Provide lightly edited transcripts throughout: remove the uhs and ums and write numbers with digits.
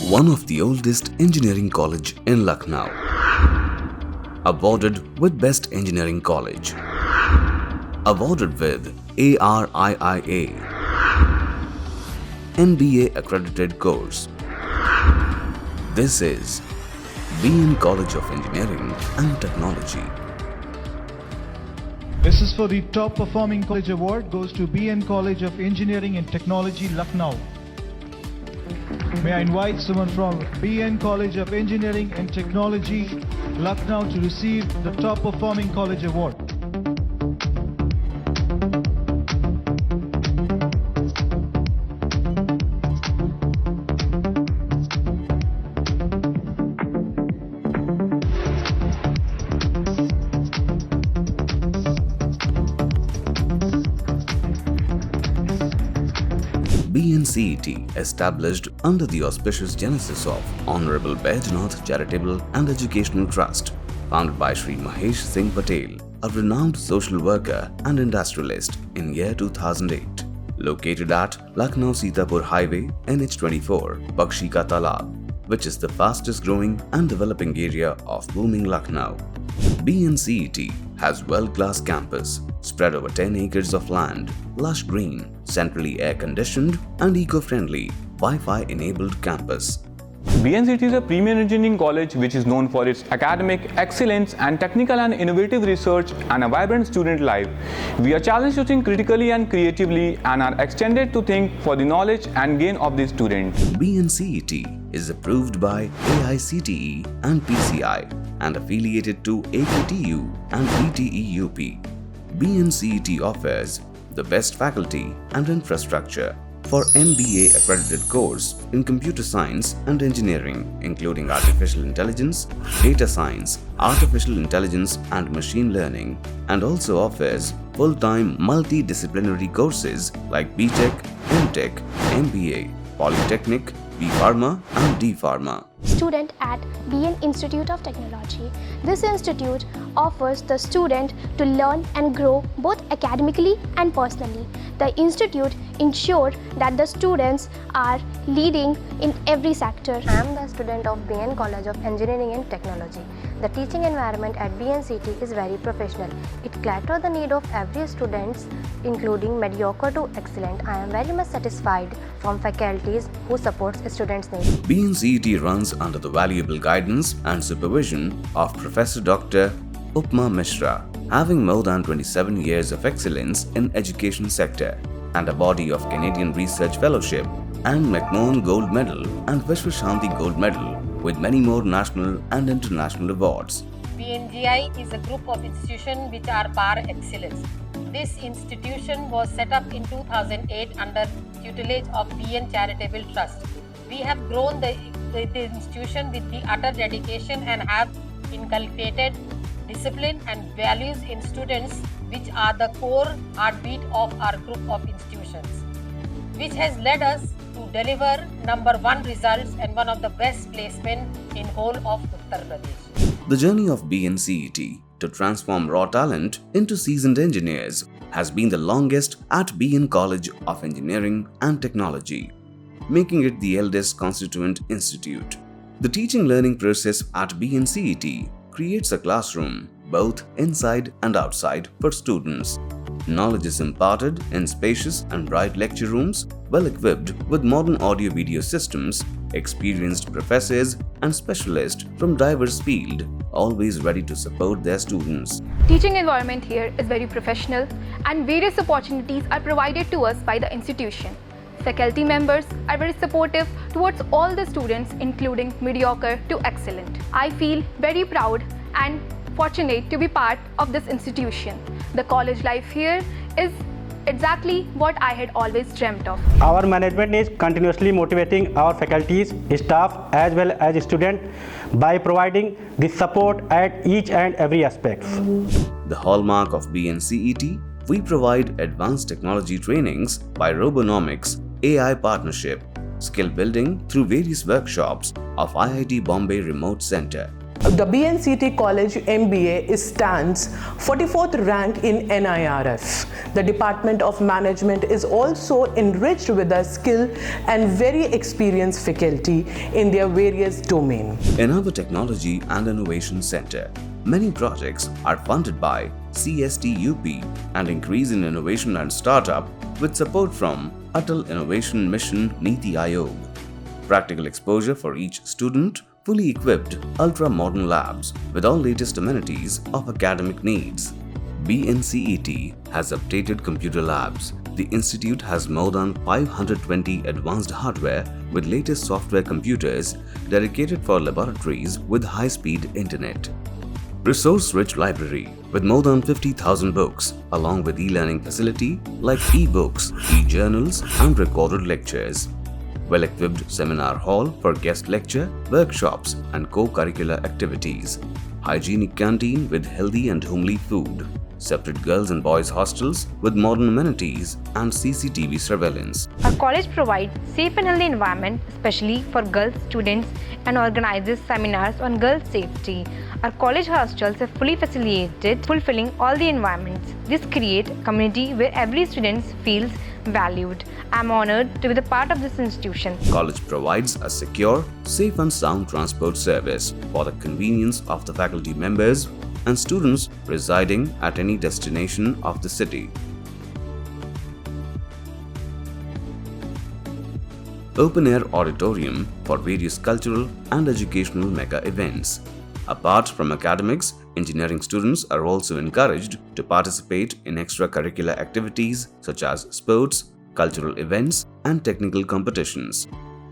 one of the oldest engineering college in Lucknow, awarded with Best Engineering College, awarded with ARIIA, MBA accredited course. This is BN College of Engineering and Technology. This is for the top performing college award goes to BN College of Engineering and Technology, Lucknow. May I invite someone from BN College of Engineering and Technology, Lucknow to receive the top performing college award. BNCET, established under the auspicious genesis of Honorable Baidyanath Charitable and Educational Trust, founded by Shri Mahesh Singh Patel, a renowned social worker and industrialist in year 2008. Located at Lucknow Sitapur Highway, NH24, Bakshi Ka Talab, which is the fastest growing and developing area of booming Lucknow. BNCET has world-class campus spread over 10 acres of land, lush green, centrally air-conditioned and eco-friendly Wi-Fi-enabled campus. BNCET is a premier engineering college which is known for its academic excellence and technical and innovative research and a vibrant student life. We are challenged to think critically and creatively and are extended to think for the knowledge and gain of the student. BNCET is approved by AICTE and PCI and affiliated to AQTU and ETEUP. BNCET offers the best faculty and infrastructure for MBA accredited course in computer science and engineering, including artificial intelligence, data science, artificial intelligence and machine learning, and also offers full-time multidisciplinary courses like BTech, MTech, MBA, Polytechnic, B.Pharma and D.Pharma. Student at BN Institute of Technology. This institute offers the student to learn and grow both academically and personally. The institute ensures that the students are leading in every sector. I am the student of BN College of Engineering and Technology. The teaching environment at BNCET is very professional. It caters the need of every student, including mediocre to excellent. I am very much satisfied from faculties who supports students' needs. BNCET runs under the valuable guidance and supervision of Professor Dr. Upma Mishra, having more than 27 years of excellence in education sector and a body of Canadian Research Fellowship and McMahon Gold Medal and Vishwa Shanti Gold Medal, with many more national and international awards. BNGI is a group of institutions which are par excellence. This institution was set up in 2008 under tutelage of BN Charitable Trust. We have grown the institution with the utter dedication and have inculcated discipline and values in students, which are the core heartbeat of our group of institutions, which has led us to deliver #1 results and one of the best placements in whole of Uttar Pradesh. The journey of BNCET to transform raw talent into seasoned engineers has been the longest at BN College of Engineering and Technology, making it the eldest constituent institute. The teaching learning process at BNCET creates a classroom both inside and outside for students. Knowledge is imparted in spacious and bright lecture rooms, well equipped with modern audio-video systems, experienced professors and specialists from diverse fields, always ready to support their students. Teaching environment here is very professional and various opportunities are provided to us by the institution. Faculty members are very supportive towards all the students, including mediocre to excellent. I feel very proud and fortunate to be part of this institution. The college life here is exactly what I had always dreamt of. Our management is continuously motivating our faculties, staff as well as students by providing the support at each and every aspect. The hallmark of BNCET, we provide advanced technology trainings by Robonomics, AI partnership, skill building through various workshops of IIT Bombay Remote Center, The BNCT College MBA stands 44th rank in NIRF. The Department of Management is also enriched with a skill and very experienced faculty in their various domains. In our Technology and Innovation Center, many projects are funded by CSTUP and increase in innovation and startup with support from Atal Innovation Mission Niti Aayog. Practical exposure for each student, fully equipped ultra-modern labs with all latest amenities of academic needs. BNCET has updated computer labs. The institute has more than 520 advanced hardware with latest software computers dedicated for laboratories with high-speed internet. Resource-rich library with more than 50,000 books along with e-learning facility like e-books, e-journals and recorded lectures. Well-equipped seminar hall for guest lecture, workshops and co-curricular activities. Hygienic canteen with healthy and homely food. Separate girls and boys hostels with modern amenities and CCTV surveillance. Our college provides safe and healthy environment, especially for girls students, and organizes seminars on girls' safety. Our college hostels are fully facilitated, fulfilling all the environments. This creates a community where every student feels valued. I am honored to be the part of this institution. College provides a secure, safe and sound transport service for the convenience of the faculty members and students residing at any destination of the city. Open-air auditorium for various cultural and educational mega events. Apart from academics, engineering students are also encouraged to participate in extracurricular activities such as sports, cultural events, and technical competitions.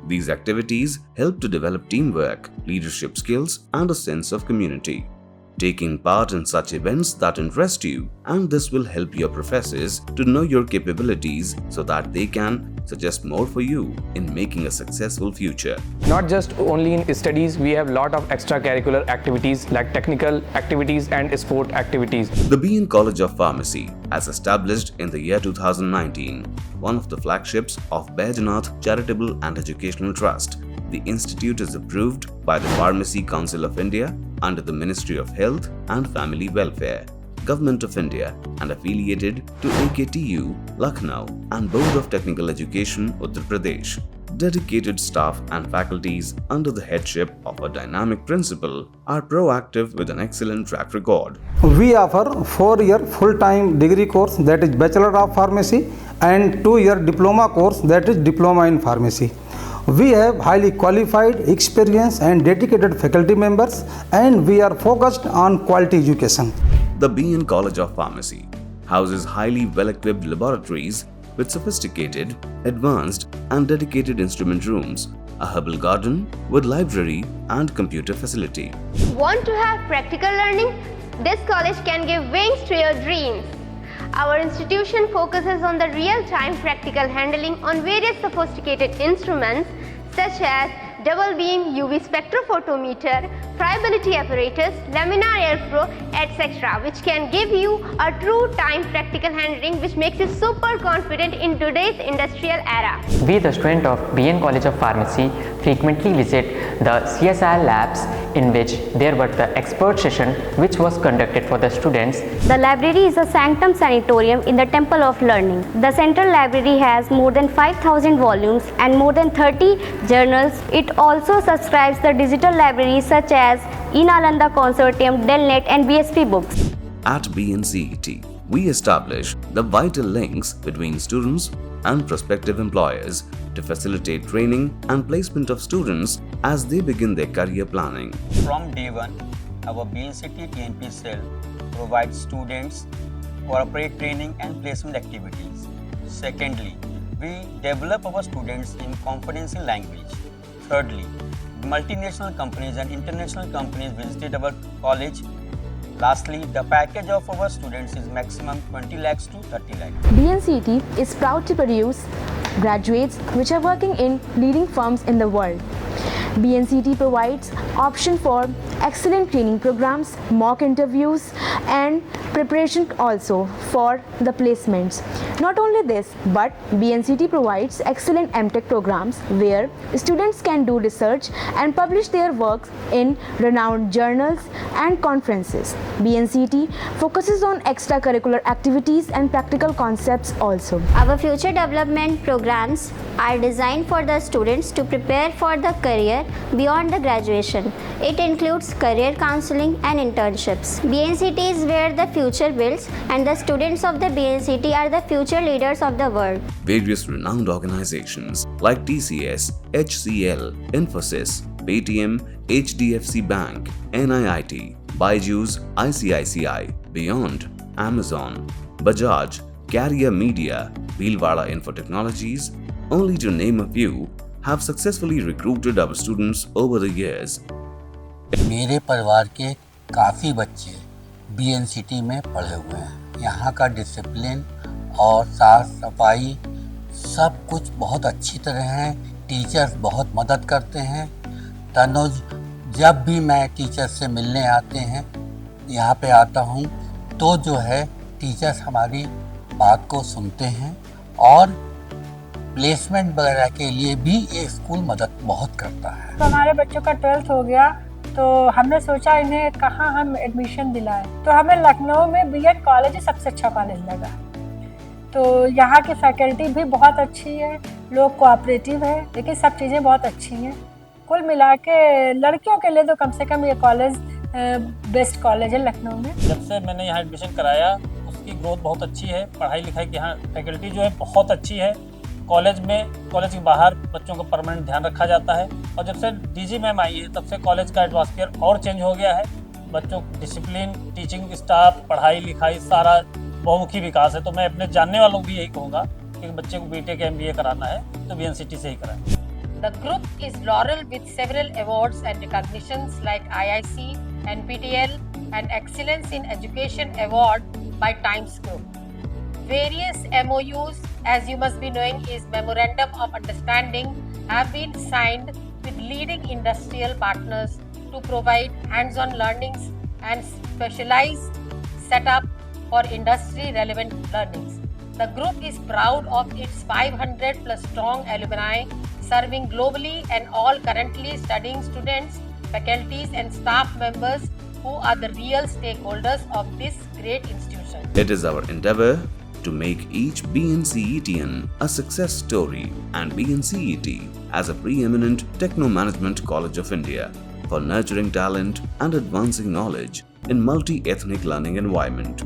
These activities help to develop teamwork, leadership skills, and a sense of community. Taking part in such events that interest you, and this will help your professors to know your capabilities so that they can suggest more for you in making a successful future. Not just only in studies, we have a lot of extracurricular activities like technical activities and sport activities. The BN College of Pharmacy, as established in the year 2019, one of the flagships of Baidyanath Charitable and Educational Trust. The institute is approved by the Pharmacy Council of India under the Ministry of Health and Family Welfare, Government of India, and affiliated to AKTU, Lucknow, and Board of Technical Education, Uttar Pradesh. Dedicated staff and faculties under the headship of a dynamic principal are proactive with an excellent track record. We offer 4-year full-time degree course that is Bachelor of Pharmacy and 2-year diploma course that is Diploma in Pharmacy. We have highly qualified, experienced and dedicated faculty members, and we are focused on quality education. The BN College of Pharmacy houses highly well-equipped laboratories with sophisticated, advanced and dedicated instrument rooms, a herbal garden with library and computer facility. Want to have practical learning? This college can give wings to your dreams. Our institution focuses on the real-time practical handling on various sophisticated instruments such as double beam UV spectrophotometer, friability apparatus, laminar airflow, etc., which can give you a true time practical handling which makes you super confident in today's industrial era. We, the student of BN College of Pharmacy, frequently visit the CSIR labs in which there were the expert session which was conducted for the students. The library is a sanctum sanatorium in the temple of learning. The central library has more than 5,000 volumes and more than 30 journals. It also subscribes the digital libraries such as eNalanda Consortium, Delnet and BSP Books. At BNCET, we establish the vital links between students and prospective employers to facilitate training and placement of students as they begin their career planning. From day one, our BNCET TNP cell provides students corporate training and placement activities. Secondly, we develop our students in confidential language. Thirdly, multinational companies and international companies visited our college. Lastly, the package of our students is maximum 20 lakhs to 30 lakhs. BNCET is proud to produce graduates which are working in leading firms in the world. BNCET provides option for excellent training programs, mock interviews and preparation also for the placements. Not only this, but BNCT provides excellent MTech programs where students can do research and publish their works in renowned journals and conferences. BNCT focuses on extracurricular activities and practical concepts also. Our future development programs are designed for the students to prepare for the career beyond the graduation. It includes career counseling and internships. BNCT is where the future builds, and the students of the BNCT are the future leaders of the world. Various renowned organizations like TCS, HCL, Infosys, Paytm, HDFC Bank, NIIT, Byju's, ICICI, Beyond, Amazon, Bajaj, Carrier Media, Bhilwara Infotechnologies, only to name a few, have successfully recruited our students over the years. मेरे परिवार के काफ़ी बच्चे BNCT में पढ़े हुए हैं। यहाँ का डिसिप्लिन और साफ सफाई सब कुछ बहुत अच्छी तरह है। टीचर्स बहुत मदद करते हैं। तनुज जब भी मैं टीचर से मिलने आते हैं, यहाँ पे आता हूँ, तो जो है टीचर्स हमारी बात को सुनते हैं और प्लेसमेंट वगैरह के लिए भी ये स्कूल मदद बहुत करता है। तो हमारे बच्चों का 12th हो गया, तो हमने सोचा इन्हें कहाँ हम एडमिशन दिलाएं, तो हमें लखनऊ में BN कॉलेज सबसे अच्छा कॉलेज लगा। तो यहाँ की फैकल्टी भी बहुत अच्छी है, लोग कोऑपरेटिव है, लेकिन सब चीज़ें बहुत अच्छी हैं। कुल मिला के लड़कियों के लिए तो कम से कम ये कॉलेज बेस्ट कॉलेज है लखनऊ में। जब से मैंने यहाँ एडमिशन कराया, उसकी ग्रोथ बहुत अच्छी है। पढ़ाई लिखाई की यहाँ फैकल्टी जो है बहुत अच्छी है। कॉलेज के बाहर बच्चों का परमानेंट ध्यान रखा जाता है। और जब से DG मैम आई है, तब से कॉलेज का एटमॉस्फेयर और चेंज हो गया है। बच्चों डिसिप्लिन, टीचिंग स्टाफ, पढ़ाई लिखाई सारा बहुमुखी विकास है। तो मैं अपने जानने वालों को भी यही कहूँगा कि बच्चे को BTech MBA कराना है तो BNCT से ही कराएं। The group is laurel with several awards and recognitions like IIC, NPTEL and Excellence in Education Award by Times Group. Various MOUs, as you must be knowing, is Memorandum of Understanding, have been signed with leading industrial partners to provide hands-on learnings and specialized setup for industry-relevant learnings. The group is proud of its 500 plus strong alumni serving globally and all currently studying students, faculties and staff members who are the real stakeholders of this great institution. It is our endeavor to make each BNCETian a success story and BNCET as a preeminent techno-management college of India for nurturing talent and advancing knowledge in multi-ethnic learning environment.